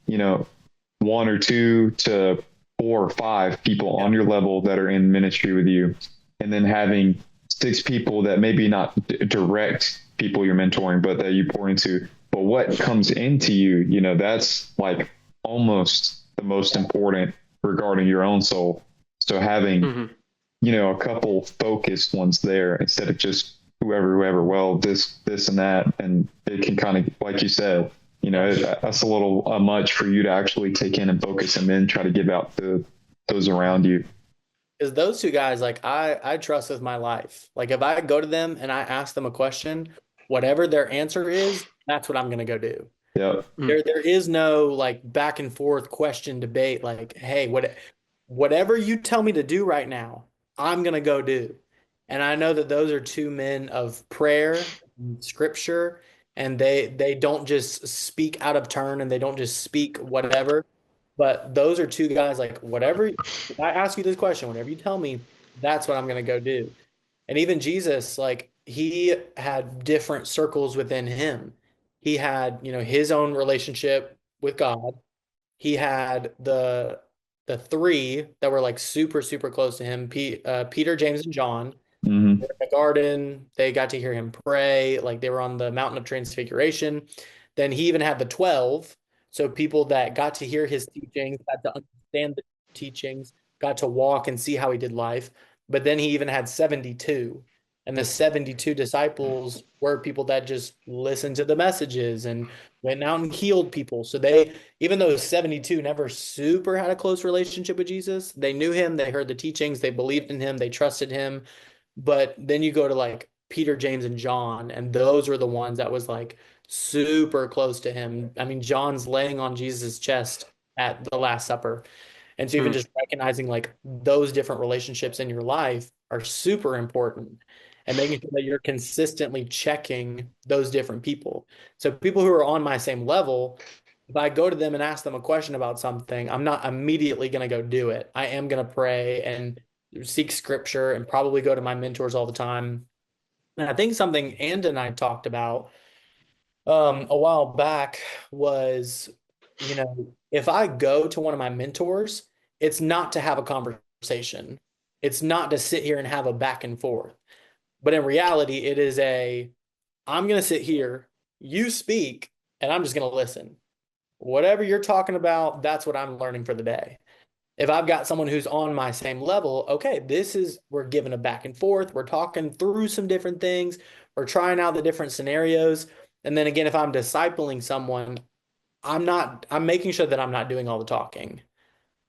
one or two to 4 or 5 people on your level that are in ministry with you, and then having 6 people that maybe not direct people you're mentoring, but that you pour into. But what comes into you, that's like almost the most important regarding your own soul. So having, a couple focused ones there instead of just whoever, well, this and that. And it can kind of, like you said, that's a little much for you to actually take in and focus and then try to give out to those around you. because those two guys, like I trust with my life. Like if I go to them and I ask them a question, whatever their answer is, that's what I'm gonna go do. Yeah. There is no like back and forth question debate. Like, hey, whatever you tell me to do right now, I'm gonna go do. And I know that those are two men of prayer, scripture, and they don't just speak out of turn and they don't just speak whatever. But those are two guys like whatever if I ask you this question, whatever you tell me, that's what I'm gonna go do. And even Jesus, like he had different circles within him. He had, his own relationship with God. He had the three that were like super, super close to him, Peter, James, and John. Mm-hmm. They were in the garden. They got to hear him pray. Like they were on the mountain of transfiguration. Then he even had the 12. So people that got to hear his teachings, got to understand the teachings, got to walk and see how he did life. But then he even had 72. And the 72 disciples were people that just listened to the messages and went out and healed people. So even though 72 never super had a close relationship with Jesus, they knew him, they heard the teachings, they believed in him, they trusted him. But then you go to like Peter, James, and John, and those were the ones that was like super close to him. I mean, John's laying on Jesus' chest at the Last Supper. And so even just recognizing like those different relationships in your life are super important and making sure that you're consistently checking those different people. So people who are on my same level, if I go to them and ask them a question about something, I'm not immediately going to go do it. I am going to pray and seek scripture and probably go to my mentors all the time. And I think something And and I talked about a while back was, if I go to one of my mentors, it's not to have a conversation. It's not to sit here and have a back and forth. But in reality, it is I'm going to sit here, you speak, and I'm just going to listen. Whatever you're talking about, that's what I'm learning for the day. If I've got someone who's on my same level, okay, we're giving a back and forth. We're talking through some different things. We're trying out the different scenarios. And then again, if I'm discipling someone, I'm making sure that I'm not doing all the talking.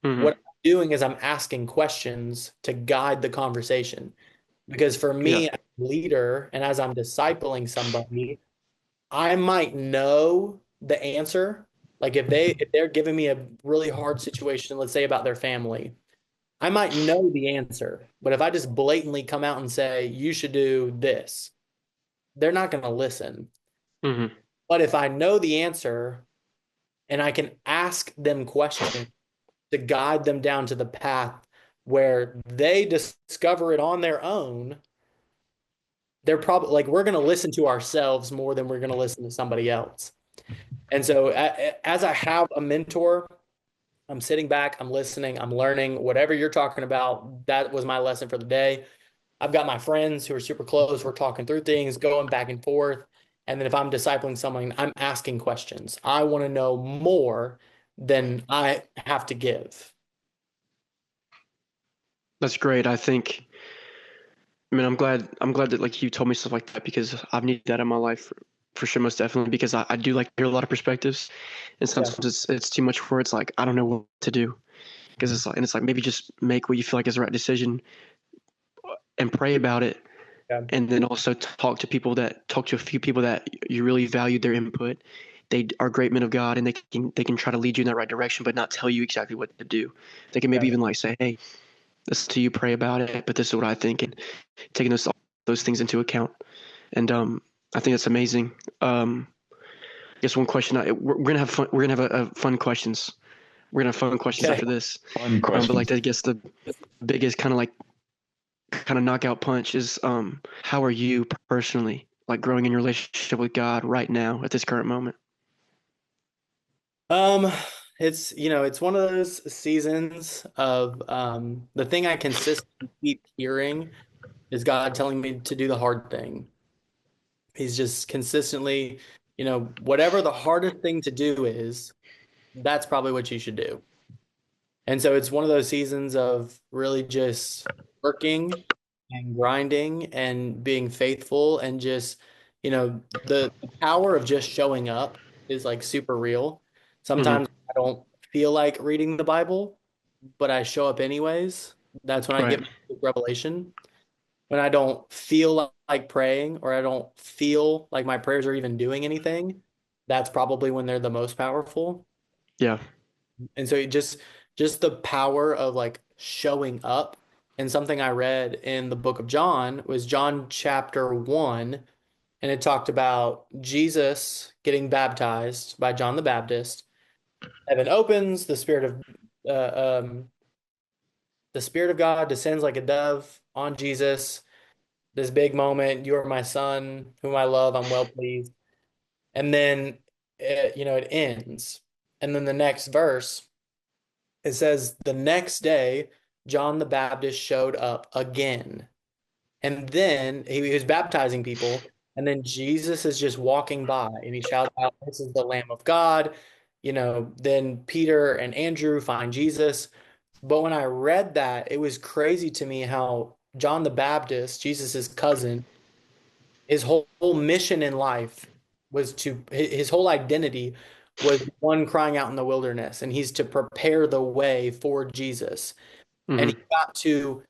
What I'm doing is I'm asking questions to guide the conversation. Because for me, as a leader, and as I'm discipling somebody, I might know the answer. Like if they're giving me a really hard situation, let's say about their family, I might know the answer. But if I just blatantly come out and say, you should do this, they're not going to listen. But if I know the answer and I can ask them questions to guide them down to the path where they discover it on their own, they're probably like, we're going to listen to ourselves more than we're going to listen to somebody else. And so as I have a mentor, I'm sitting back, I'm listening, I'm learning whatever you're talking about. That was my lesson for the day. I've got my friends who are super close. We're talking through things, going back and forth. And then if I'm discipling someone, I'm asking questions. I want to know more than I have to give. That's great. I think I mean, I'm glad that like you told me stuff like that because I've needed that in my life for sure, most definitely. Because I do like to hear a lot of perspectives, and Yeah. sometimes it's too much where it's like I don't know what to do because it's like maybe just make what you feel like is the right decision and pray about it, Yeah. and then also talk to a few people that you really value their input. They are great men of God, and they can try to lead you in that right direction, but not tell you exactly what to do. They can maybe Yeah. even like say, "Hey, listen to you pray about it, but this is what I think," and taking those things into account. And I think that's amazing. I guess one question we're gonna have fun. We're gonna have a fun questions. We're gonna have fun questions Okay. after this. Fun But like question. I guess the biggest kind of knockout punch is how are you personally like growing in your relationship with God right now at this current moment? Um, it's one of those seasons of the thing I consistently keep hearing is God telling me to do the hard thing. He's just consistently, whatever the hardest thing to do is, that's probably what you should do. And so it's one of those seasons of really just working and grinding and being faithful and just, the power of just showing up is like super real. Hmm. Sometimes I don't feel like reading the Bible, but I show up anyways. That's when I Right. get my revelation. When I don't feel like praying or I don't feel like my prayers are even doing anything, that's probably when they're the most powerful. Yeah. And so just the power of like showing up. And something I read in the book of John was John chapter 1, and it talked about Jesus getting baptized by John the Baptist. Heaven opens, uh, um, the Spirit of God descends like a dove on Jesus. This big moment, you are my son, whom I love, I'm well pleased. And then it ends. And then the next verse, it says, the next day, John the Baptist showed up again. And then he was baptizing people. And then Jesus is just walking by and he shouts out, this is the Lamb of God. Then Peter and Andrew find Jesus. But when I read that, it was crazy to me how John the Baptist, Jesus's cousin, his whole mission in life was his whole identity was one crying out in the wilderness, and he's to prepare the way for Jesus. And he Hmm. got to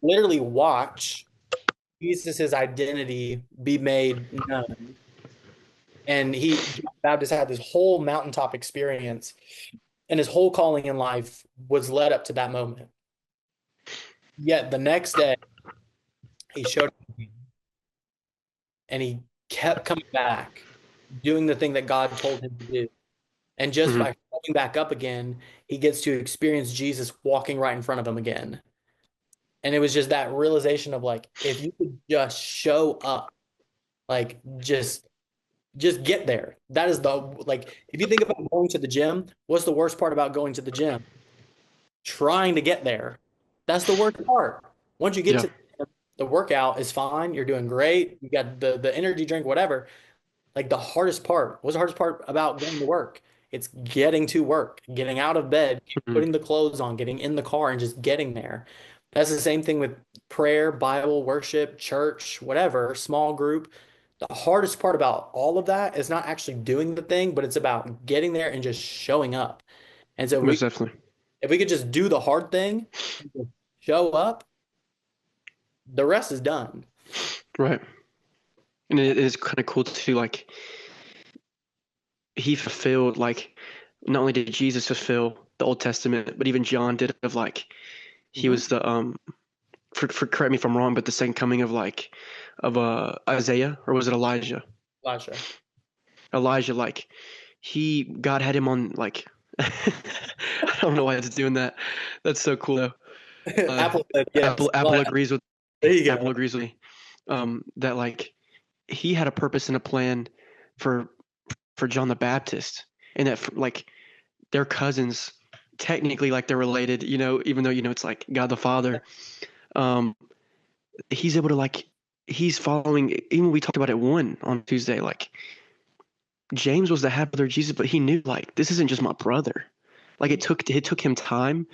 literally watch Jesus's identity be made known. And John the Baptist had this whole mountaintop experience, and his whole calling in life was led up to that moment. Yet the next day, he showed up again, and he kept coming back, doing the thing that God told him to do. And just Hmm. by showing back up again, he gets to experience Jesus walking right in front of him again. And it was just that realization of like, if you could just show up, like just get there. That is if you think about going to the gym, what's the worst part about going to the gym? Trying to get there. That's the worst part. Once you get Yeah. to the workout is fine, you're doing great, you got the energy drink, whatever. Like the hardest part, what's the hardest part about going to work? It's getting to work, getting out of bed, Hmm. putting the clothes on, getting in the car and just getting there. That's the same thing with prayer, Bible, worship, church, whatever, small group. The hardest part about all of that is not actually doing the thing, but it's about getting there and just showing up. And so Most definitely. if we could just do the hard thing, and just show up, the rest is done. Right. And it is kind of cool to like he fulfilled like not only did Jesus fulfill the Old Testament, but even John did of like he Mhm. was the for correct me if I'm wrong, but the second coming of like of Isaiah, or was it Elijah? Elijah. Elijah, like God had him on like I don't know why it's doing that. That's so cool though. Uh, Apple said yes. Apple agrees with There you Apple go. agrees with me. That like he had a purpose and a plan for John the Baptist, and that like they're cousins, technically like they're related, even though it's like God the Father. Um, he's able to like he's following. Even we talked about it one on Tuesday. Like James was the half brother of Jesus, but he knew like this isn't just my brother. Like it took him time,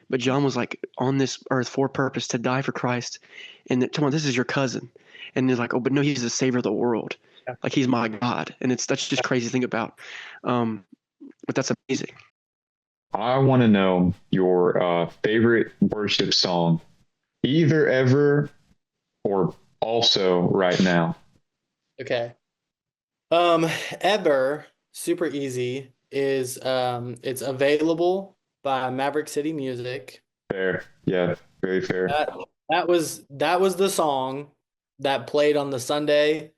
but John was like on this earth for a purpose to die for Christ. And come on, this is your cousin. And they're like, oh, but no, he's the savior of the world. Yeah. Like he's my God. And that's just crazy to think about. But that's amazing. I want to know your favorite worship song, either ever or also right now. Okay. Ever, super easy, is it's Available by Maverick City Music. Fair. Yeah, very fair. That was the song that played on the Sunday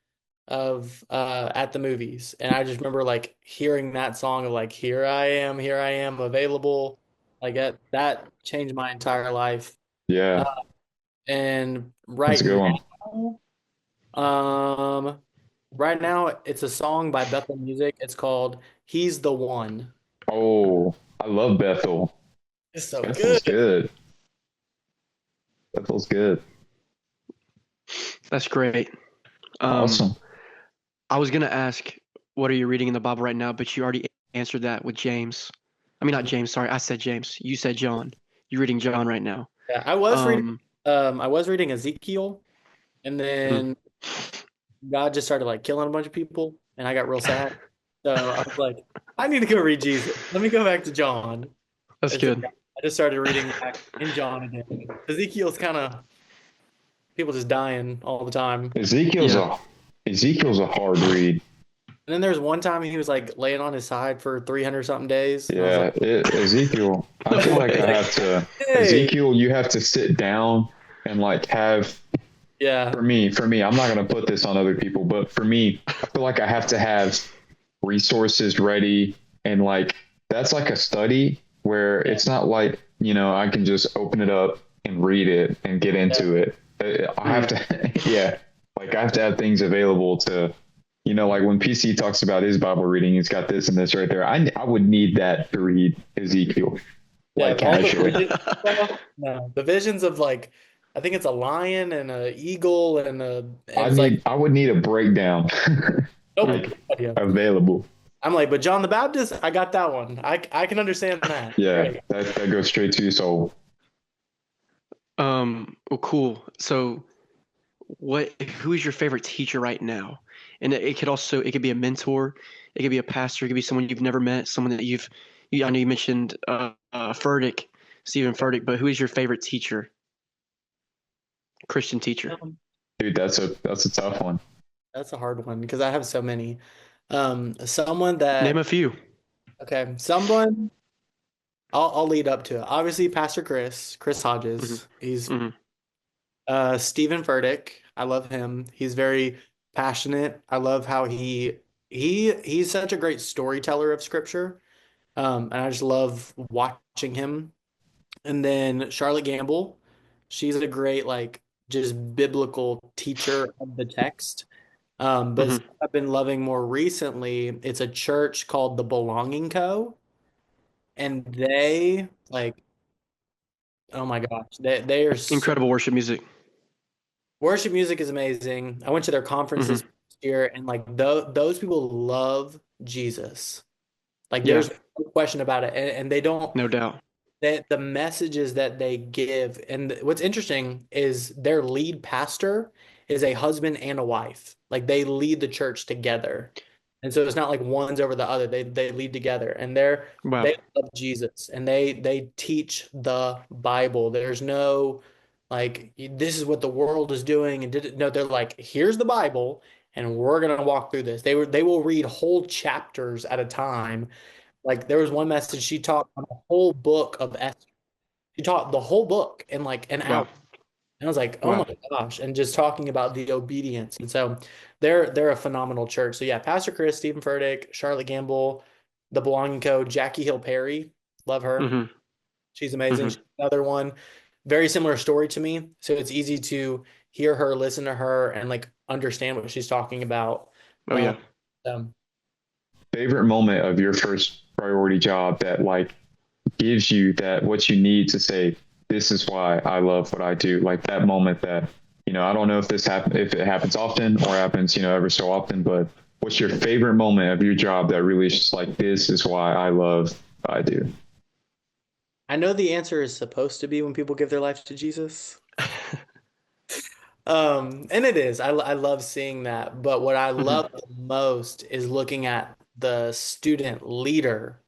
of at the movies. And I just remember like hearing that song of like here I am available. Like that changed my entire life. Yeah, And that's right a good one. now, right now it's a song by Bethel Music. It's called He's the One. Oh, I love Bethel. It's so Bethel's good. good. Bethel's good. That's great. Awesome. I was going to ask, what are you reading in the Bible right now? But you already answered that with James. I mean, not James. Sorry, I said James. You said John. You're reading John right now. Yeah, I was reading Ezekiel, and then God just started like killing a bunch of people, and I got real sad. So I was like, I need to go read Jesus. Let me go back to John. That's And so good. I just started reading back in John again. Ezekiel's kind of people just dying all the time. Ezekiel's a hard read. And then there's one time he was like laying on his side for 300 something days. And I was Yeah, like, Ezekiel. I feel like I have to. Hey. Ezekiel, you have to sit down and like have. yeah, For me, I'm not gonna put this on other people, but for me, I feel like I have to have resources ready, and like that's like a study where it's not like I can just open it up and read it and get into it. I have to, yeah, like I have to have things available to. Like when PC talks about his Bible reading, he's got this and this right there. I would need that to read Ezekiel, like all the casually. visions, no, the visions of like, I think it's a lion and an eagle and I would need a breakdown nope. Yeah. available. I'm like, but John the Baptist, I got that one. I can understand that. Yeah, Right. that goes straight to your soul. Well, cool. So who is your favorite teacher right now? And it could be a mentor, it could be a pastor, it could be someone you've never met, someone that I know you mentioned Furtick, Stephen Furtick, but who is your favorite teacher? Christian teacher. Dude, that's a tough one. That's a hard one because I have so many. Someone that Name a few. okay, someone I'll lead up to it. Obviously, Pastor Chris Hodges. He's Stephen Furtick. I love him. He's very passionate. I love how he's such a great storyteller of scripture. And I just love watching him. And then Charlotte Gamble, she's a great like just biblical teacher of the text. But I've been loving more recently, it's a church called the Belonging Co. And they like, oh my gosh, they are Incredible worship music. Worship music is amazing. I went to their conference this year, and like those people love Jesus. Like there's no question about it, and they don't. No doubt. That the messages that they give, and what's interesting is their lead pastor is a husband and a wife. Like they lead the church together, and so it's not like one's over the other. They lead together, and they love Jesus, and they teach the Bible. There's no like this is what the world is doing, and no, they're like here's the Bible, and we're gonna walk through this. They will read whole chapters at a time. Like there was one message she taught on the whole book of Esther. She taught the whole book in like an hour. And I was like, oh my gosh. And just talking about the obedience. And so they're a phenomenal church. So yeah, Pastor Chris, Stephen Furtick, Charlotte Gamble, the Belonging Co, Jackie Hill Perry. Love her. She's amazing. She's another one. Very similar story to me. So it's easy to hear her, listen to her, and like understand what she's talking about. Favorite moment of your first priority job that like gives you that what you need to say, this is why I love what I do. Like that moment that, I don't know if if it happens often or happens, ever so often, but what's your favorite moment of your job that really is just like, this is why I love what I do? I know the answer is supposed to be when people give their life to Jesus. And it is. I love seeing that. But what I Mhm. love the most is looking at the student leader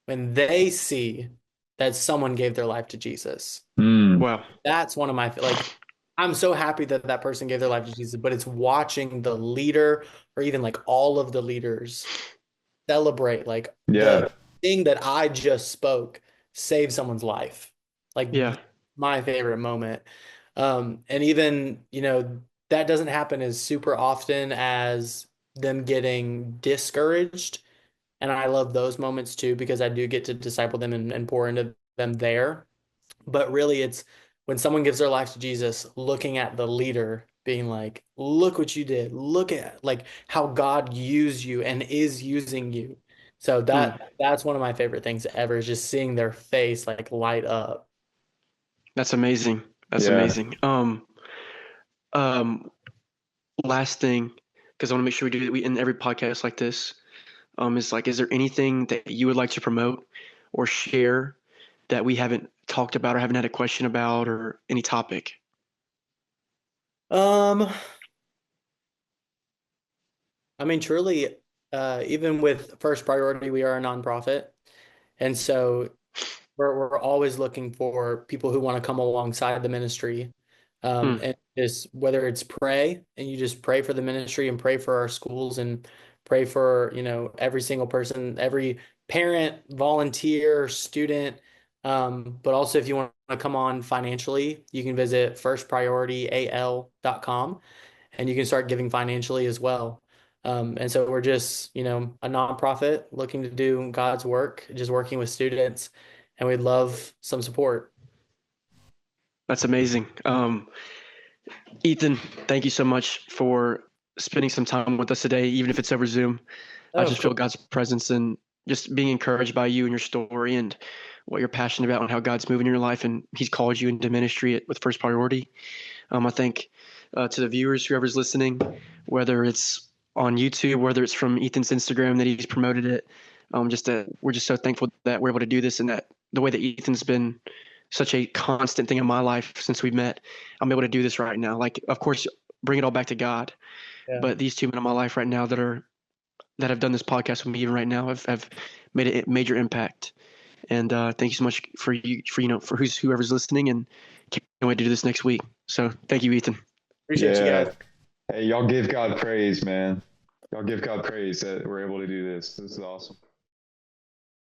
when they see that someone gave their life to Jesus. Mm, Wow. That's one of my, like, I'm so happy that that person gave their life to Jesus, but it's watching the leader or even like all of the leaders celebrate like yeah. the thing that I just spoke save someone's life. Like Yeah. my favorite moment. And even, that doesn't happen as super often as them getting discouraged. And I love those moments too, because I do get to disciple them and pour into them there. But really, it's when someone gives their life to Jesus, looking at the leader, being like, look what you did. Look at like how God used you and is using you. So Mm. that's one of my favorite things ever is just seeing their face like light up. That's amazing. That's Yeah. amazing. Um, last thing, because I want to make sure we do we in every podcast like this. Is like, is there anything that you would like to promote or share that we haven't talked about or haven't had a question about or any topic? Um, I mean, truly, even with First Priority, we are a nonprofit. And so we're always looking for people who want to come alongside the ministry. Hmm. And just whether it's pray and you just pray for the ministry and pray for our schools and pray for, every single person, every parent, volunteer, student. But also if you want to come on financially, you can visit firstpriorityal.com and you can start giving financially as well. And so we're just, a nonprofit looking to do God's work, just working with students, and we'd love some support. That's amazing. Ethan, thank you so much for spending some time with us today, even if it's over Zoom. I Oh, of just feel course. God's presence and just being encouraged by you and your story and what you're passionate about and how God's moving in your life and He's called you into ministry with First Priority. I think to the viewers, whoever's listening, whether it's on YouTube, whether it's from Ethan's Instagram that he's promoted it, just that we're just so thankful that we're able to do this and that the way that Ethan's been such a constant thing in my life since we met, I'm able to do this right now. Like, of course, bring it all back to God, Yeah. but these 2 men in my life right now that have done this podcast with me even right now have made a major impact. And thank you so much for whoever's listening, and can't wait to do this next week. So thank you, Ethan. Appreciate you Yeah. guys. Hey, y'all give God praise, man. Y'all give God praise that we're able to do this. This is awesome.